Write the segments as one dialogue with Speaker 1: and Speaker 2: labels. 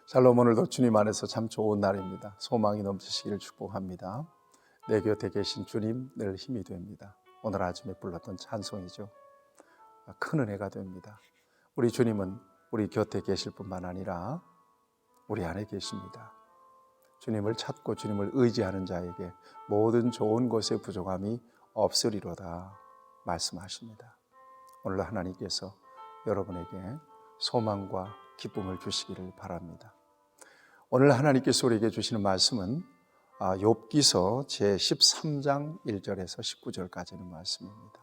Speaker 1: 샬롬, 오늘도 주님 안에서 참 좋은 날입니다. 소망이 넘치시기를 축복합니다. 내 곁에 계신 주님 늘 힘이 됩니다. 오늘 아침에 불렀던 찬송이죠. 큰 은혜가 됩니다. 우리 주님은 우리 곁에 계실 뿐만 아니라 우리 안에 계십니다. 주님을 찾고 주님을 의지하는 자에게 모든 좋은 것의 부족함이 없으리로다 말씀하십니다. 오늘 하나님께서 여러분에게 소망과 기쁨을 주시기를 바랍니다. 오늘 하나님께서 우리에게 주시는 말씀은 욥기서 제13장 1절에서 19절까지는 말씀입니다.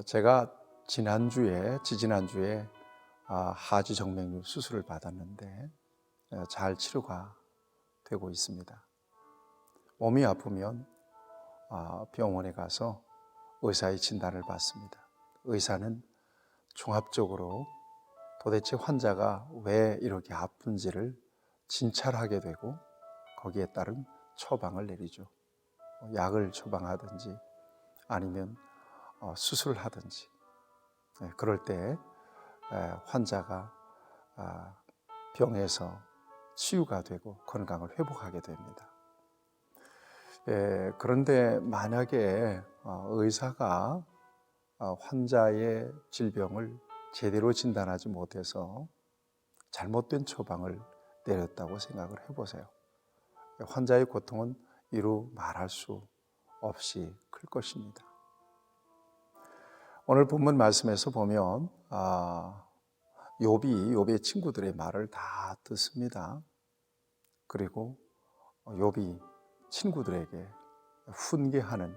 Speaker 1: 제가 지지난주에 하지 정맥류 수술을 받았는데 잘 치료가 되고 있습니다. 몸이 아프면 병원에 가서 의사의 진단을 받습니다. 의사는 종합적으로 도대체 환자가 왜 이렇게 아픈지를 진찰하게 되고 거기에 따른 처방을 내리죠. 약을 처방하든지 아니면 수술을 하든지. 그럴 때 환자가 병에서 치유가 되고 건강을 회복하게 됩니다. 그런데 만약에 의사가 환자의 질병을 제대로 진단하지 못해서 잘못된 처방을 내렸다고 생각을 해보세요. 환자의 고통은 이루 말할 수 없이 클 것입니다. 오늘 본문 말씀에서 보면 욥의 친구들의 말을 다 듣습니다. 그리고 욥이 친구들에게 훈계하는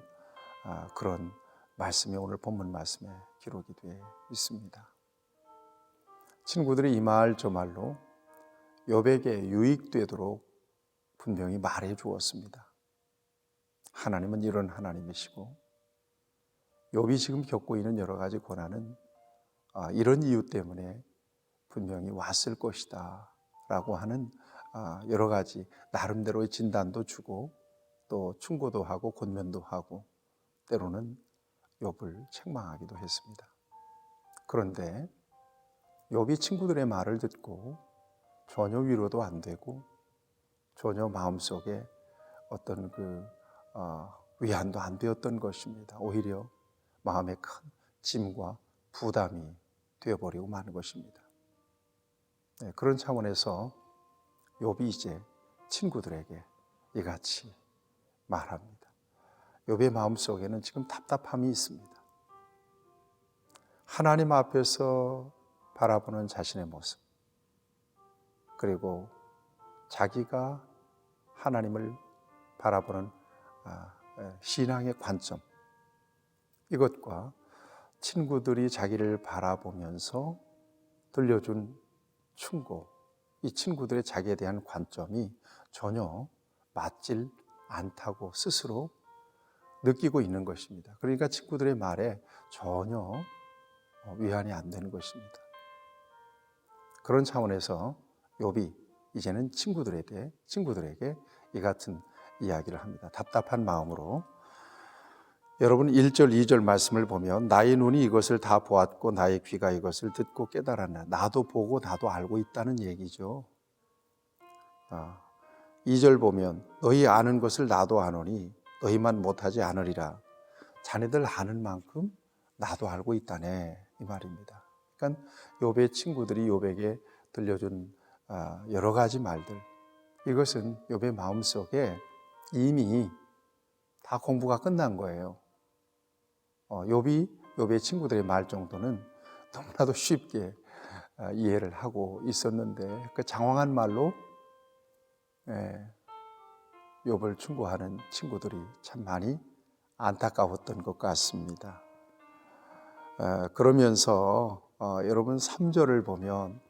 Speaker 1: 그런 말씀이 오늘 본문 말씀에 기록이 되어 있습니다. 친구들이 이 말 저 말로 욥에게 유익되도록 분명히 말해 주었습니다. 하나님은 이런 하나님이시고 욥이 지금 겪고 있는 여러 가지 고난은 이런 이유 때문에 분명히 왔을 것이다 라고 하는 여러 가지 나름대로의 진단도 주고 또 충고도 하고 권면도 하고 때로는 욥을 책망하기도 했습니다. 그런데 욥이 친구들의 말을 듣고 전혀 위로도 안 되고 전혀 마음속에 어떤 위안도 안 되었던 것입니다. 오히려 마음에 큰 짐과 부담이 되어버리고 마는 것입니다. 그런 차원에서 욥이 이제 친구들에게 이같이 말합니다. 욥의 마음속에는 지금 답답함이 있습니다. 하나님 앞에서 바라보는 자신의 모습, 그리고 자기가 하나님을 바라보는 신앙의 관점, 이것과 친구들이 자기를 바라보면서 들려준 충고, 이 친구들의 자기에 대한 관점이 전혀 맞질 않다고 스스로 느끼고 있는 것입니다. 그러니까 친구들의 말에 전혀 위안이 안 되는 것입니다. 그런 차원에서 욥이 이제는 친구들에게 이 같은 이야기를 합니다. 답답한 마음으로. 여러분 1절 2절 말씀을 보면 나의 눈이 이것을 다 보았고 나의 귀가 이것을 듣고 깨달았나. 나도 보고 나도 알고 있다는 얘기죠. 2절 보면 너희 아는 것을 나도 아노니 너희만 못하지 않으리라. 자네들 아는 만큼 나도 알고 있다네, 이 말입니다. 그러니까 욥의 친구들이 욥에게 들려준 여러 가지 말들, 이것은 욥의 마음속에 이미 다 공부가 끝난 거예요. 욥의 친구들의 말 정도는 너무나도 쉽게 이해를 하고 있었는데 그 장황한 말로 욥을 충고하는 친구들이 참 많이 안타까웠던 것 같습니다. 그러면서 여러분 3절을 보면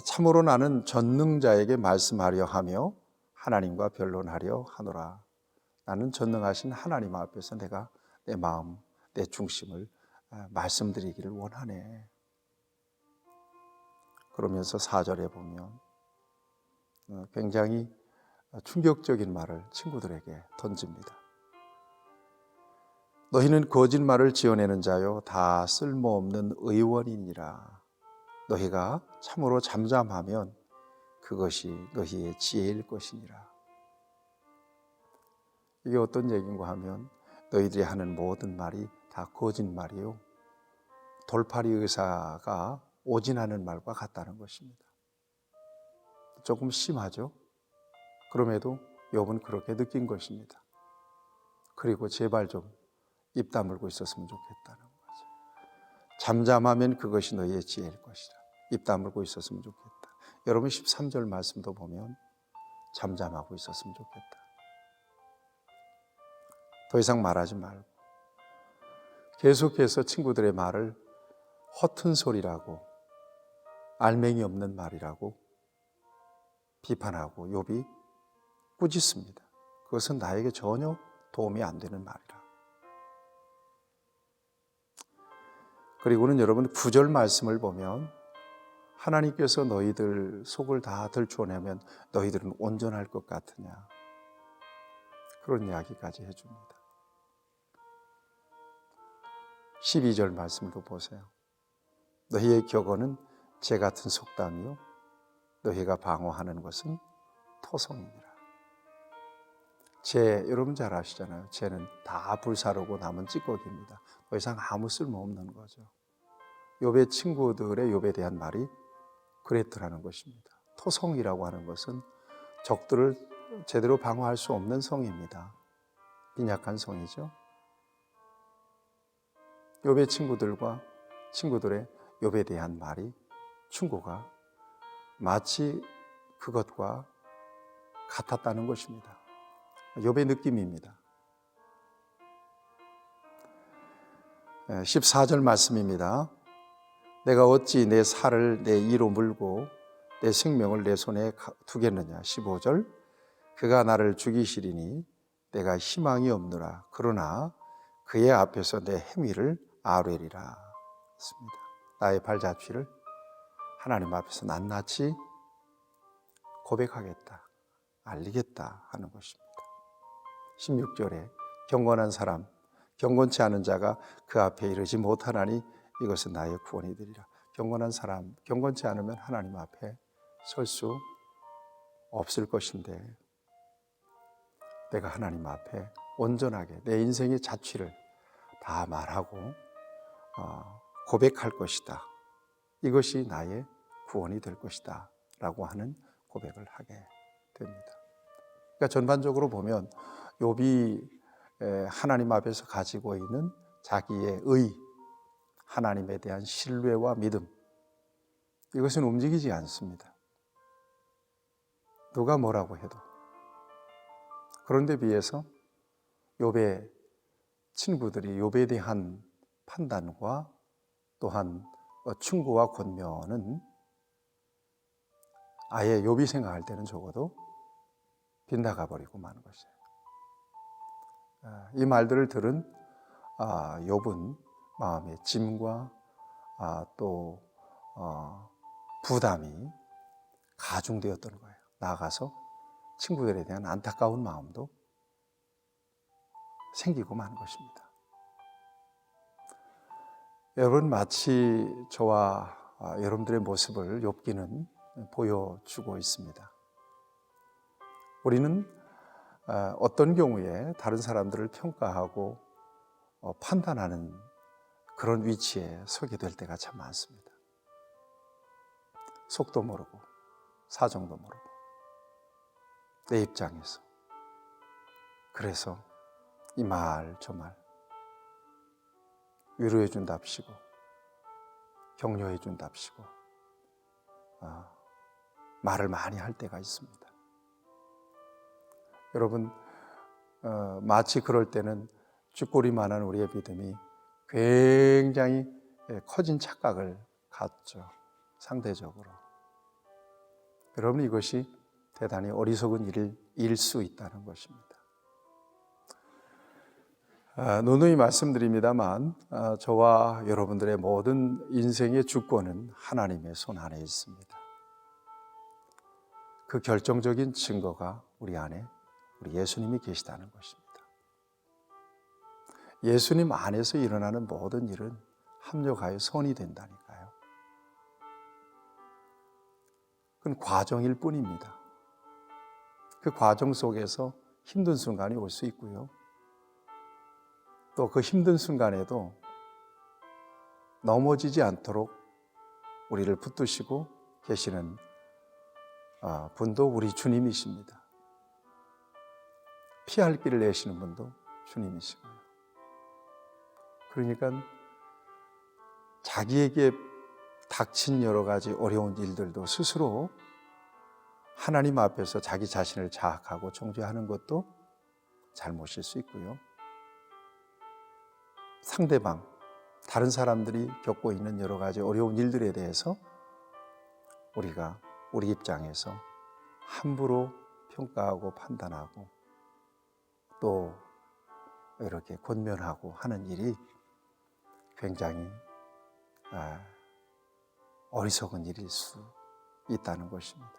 Speaker 1: 참으로 나는 전능자에게 말씀하려 하며 하나님과 변론하려 하노라. 나는 전능하신 하나님 앞에서 내가 내 마음, 내 중심을 말씀드리기를 원하네. 그러면서 4절에 보면 굉장히 충격적인 말을 친구들에게 던집니다. 너희는 거짓말을 지어내는 자요 다 쓸모없는 의원이니라. 너희가 참으로 잠잠하면 그것이 너희의 지혜일 것이니라. 이게 어떤 얘기인가 하면 너희들이 하는 모든 말이 다 거짓말이요, 돌팔이 의사가 오진하는 말과 같다는 것입니다. 조금 심하죠? 그럼에도 욥은 그렇게 느낀 것입니다. 그리고 제발 좀 입 다물고 있었으면 좋겠다는 거죠. 잠잠하면 그것이 너희의 지혜일 것이라. 입 다물고 있었으면 좋겠다. 여러분 13절 말씀도 보면 잠잠하고 있었으면 좋겠다. 더 이상 말하지 말고 계속해서 친구들의 말을 허튼 소리라고, 알맹이 없는 말이라고 비판하고 욥이 꾸짖습니다. 그것은 나에게 전혀 도움이 안 되는 말이라. 그리고는 여러분 9절 말씀을 보면 하나님께서 너희들 속을 다 들추어내면 너희들은 온전할 것 같으냐, 그런 이야기까지 해줍니다. 12절 말씀도 보세요. 너희의 격언은 재 같은 속담이요 너희가 방어하는 것은 토성이니라. 재, 여러분 잘 아시잖아요. 재는 다 불사르고 남은 찌꺼기입니다. 더 이상 아무 쓸모없는 거죠. 욥의 친구들의 욥에 대한 말이 그랬더라는 것입니다. 토성이라고 하는 것은 적들을 제대로 방어할 수 없는 성입니다. 빈약한 성이죠. 욥의 친구들의 욥에 대한 말이, 충고가 마치 그것과 같았다는 것입니다. 욥의 느낌입니다. 14절 말씀입니다. 내가 어찌 내 살을 내 이로 물고 내 생명을 내 손에 두겠느냐. 15절 그가 나를 죽이시리니 내가 희망이 없노라. 그러나 그의 앞에서 내 행위를 아뢰리라 했습니다. 나의 발자취를 하나님 앞에서 낱낱이 고백하겠다, 알리겠다 하는 것입니다. 16절에 경건한 사람, 경건치 않은 자가 그 앞에 이르지 못하나니 이것은 나의 구원이 되리라. 경건한 사람, 경건치 않으면 하나님 앞에 설 수 없을 것인데 내가 하나님 앞에 온전하게 내 인생의 자취를 다 말하고 고백할 것이다. 이것이 나의 구원이 될 것이다 라고 하는 고백을 하게 됩니다. 그러니까 전반적으로 보면 욥이 하나님 앞에서 가지고 있는 자기의 의, 하나님에 대한 신뢰와 믿음, 이것은 움직이지 않습니다. 누가 뭐라고 해도. 그런데 비해서 욥의 친구들이 욥에 대한 판단과 또한 충고와 권면은 아예 욥이 생각할 때는 적어도 빗나가 버리고 마는 것이에요. 이 말들을 들은 욥은 마음의 짐과 또 부담이 가중되었던 거예요. 나아가서 친구들에 대한 안타까운 마음도 생기고 마는 것입니다. 여러분, 마치 저와 여러분들의 모습을 욥기는 보여주고 있습니다. 우리는 어떤 경우에 다른 사람들을 평가하고 판단하는 그런 위치에 서게 될 때가 참 많습니다. 속도 모르고 사정도 모르고 내 입장에서. 그래서 이 말 저 말 위로해 준답시고 격려해 준답시고 말을 많이 할 때가 있습니다. 여러분, 마치 그럴 때는 쥐꼬리만한 우리의 믿음이 굉장히 커진 착각을 갖죠. 상대적으로. 여러분, 이것이 대단히 어리석은 일일 수 있다는 것입니다. 누누이 말씀드립니다만 저와 여러분들의 모든 인생의 주권은 하나님의 손 안에 있습니다. 그 결정적인 증거가 우리 안에 우리 예수님이 계시다는 것입니다. 예수님 안에서 일어나는 모든 일은 합력하여 선이 된다니까요. 그건 과정일 뿐입니다. 그 과정 속에서 힘든 순간이 올 수 있고요. 또 그 힘든 순간에도 넘어지지 않도록 우리를 붙드시고 계시는 분도 우리 주님이십니다. 피할 길을 내시는 분도 주님이시고요. 그러니까 자기에게 닥친 여러 가지 어려운 일들도 스스로 하나님 앞에서 자기 자신을 자학하고 정죄하는 것도 잘못일 수 있고요. 상대방, 다른 사람들이 겪고 있는 여러 가지 어려운 일들에 대해서 우리가 우리 입장에서 함부로 평가하고 판단하고 또 이렇게 권면하고 하는 일이 굉장히 어리석은 일일 수 있다는 것입니다.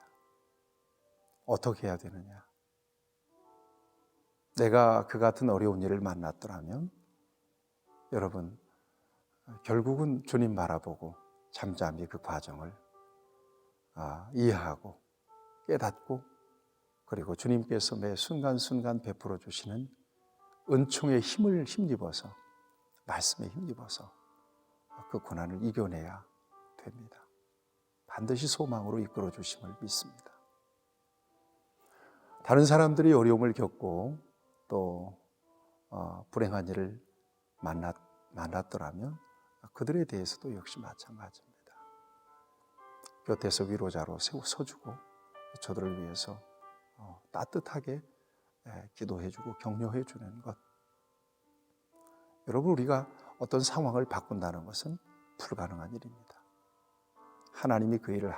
Speaker 1: 어떻게 해야 되느냐? 내가 그 같은 어려운 일을 만났더라면 여러분 결국은 주님 바라보고 잠잠히 그 과정을 이해하고 깨닫고 그리고 주님께서 매 순간순간 베풀어 주시는 은총의 힘을 힘입어서 말씀에 힘입어서 그 고난을 이겨내야 됩니다. 반드시 소망으로 이끌어 주심을 믿습니다. 다른 사람들이 어려움을 겪고 또 불행한 일을 만났더라면 그들에 대해서도 역시 마찬가지입니다. 곁에서 위로자로 서주고 저들을 위해서 따뜻하게 기도해주고 격려해주는 것. 여러분, 우리가 어떤 상황을 바꾼다는 것은 불가능한 일입니다. 하나님이 그 일을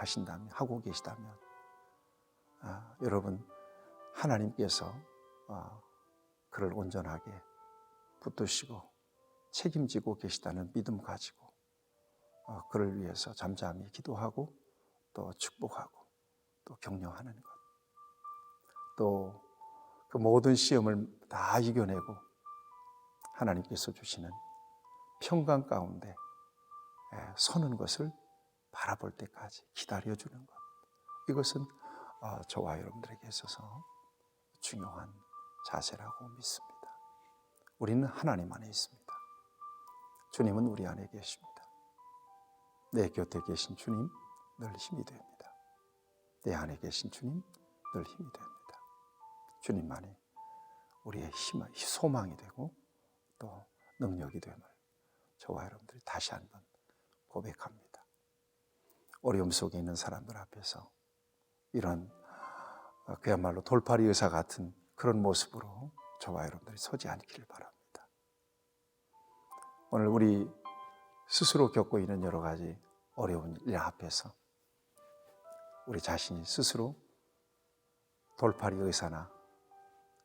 Speaker 1: 하고 계시다면 여러분 하나님께서 그를 온전하게 붙드시고 책임지고 계시다는 믿음 가지고 그를 위해서 잠잠히 기도하고 또 축복하고 또 격려하는 것. 또 그 모든 시험을 다 이겨내고 하나님께서 주시는 평강 가운데 서는 것을 바라볼 때까지 기다려주는 것. 이것은 저와 여러분들에게 있어서 중요한 자세라고 믿습니다. 우리는 하나님 안에 있습니다. 주님은 우리 안에 계십니다. 내 곁에 계신 주님 늘 힘이 됩니다. 내 안에 계신 주님 늘 힘이 됩니다. 주님만이 우리의 소망이 되고 또 능력이 됨을 저와 여러분들이 다시 한번 고백합니다. 어려움 속에 있는 사람들 앞에서 이런 그야말로 돌팔이 의사 같은 그런 모습으로 저와 여러분들이 서지 않기를 바랍니다. 오늘 우리 스스로 겪고 있는 여러 가지 어려운 일 앞에서 우리 자신이 스스로 돌팔이 의사나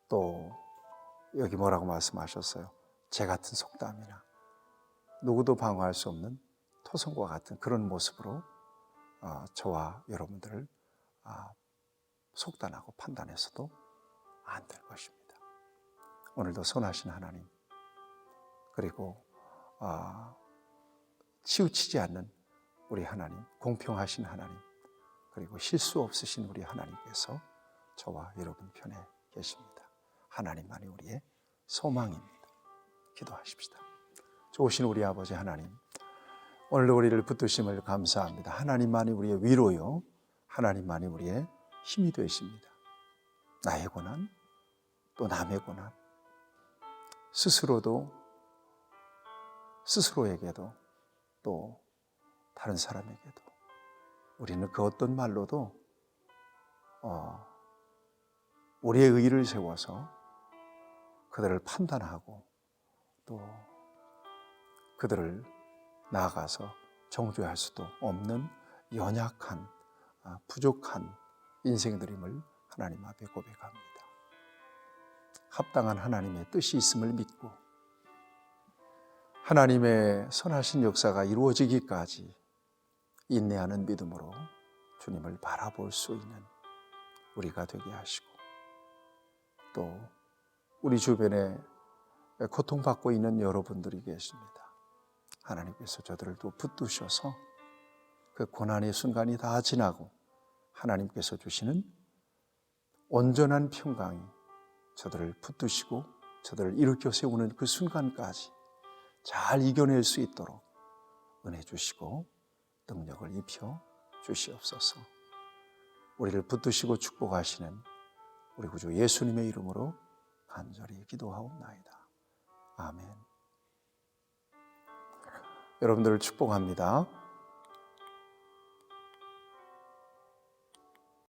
Speaker 1: 또 여기 뭐라고 말씀하셨어요? 재 같은 속담이나 누구도 방어할 수 없는 토성과 같은 그런 모습으로 저와 여러분들을 속단하고 판단해서도 안 될 것입니다. 오늘도 선하신 하나님 그리고 치우치지 않는 우리 하나님, 공평하신 하나님 그리고 실수 없으신 우리 하나님께서 저와 여러분 편에 계십니다. 하나님만이 우리의 소망입니다. 기도하십시다. 좋으신 우리 아버지 하나님, 오늘도 우리를 붙드심을 감사합니다. 하나님만이 우리의 위로요, 하나님만이 우리의 힘이 되십니다. 나의 고난, 또 남의 고난, 스스로에게도 또 다른 사람에게도 우리는 그 어떤 말로도 우리의 의의를 세워서 그들을 판단하고 또 그들을 나아가서 정죄할 수도 없는 연약한 부족한 인생들임을 하나님 앞에 고백합니다. 합당한 하나님의 뜻이 있음을 믿고 하나님의 선하신 역사가 이루어지기까지 인내하는 믿음으로 주님을 바라볼 수 있는 우리가 되게 하시고 또 우리 주변에 고통받고 있는 여러분들이 계십니다. 하나님께서 저들을 또 붙드셔서 그 고난의 순간이 다 지나고 하나님께서 주시는 온전한 평강이 저들을 붙드시고 저들을 일으켜 세우는 그 순간까지 잘 이겨낼 수 있도록 은혜 주시고 능력을 입혀 주시옵소서. 우리를 붙드시고 축복하시는 우리 구주 예수님의 이름으로 간절히 기도하옵나이다. 아멘. 여러분들을 축복합니다.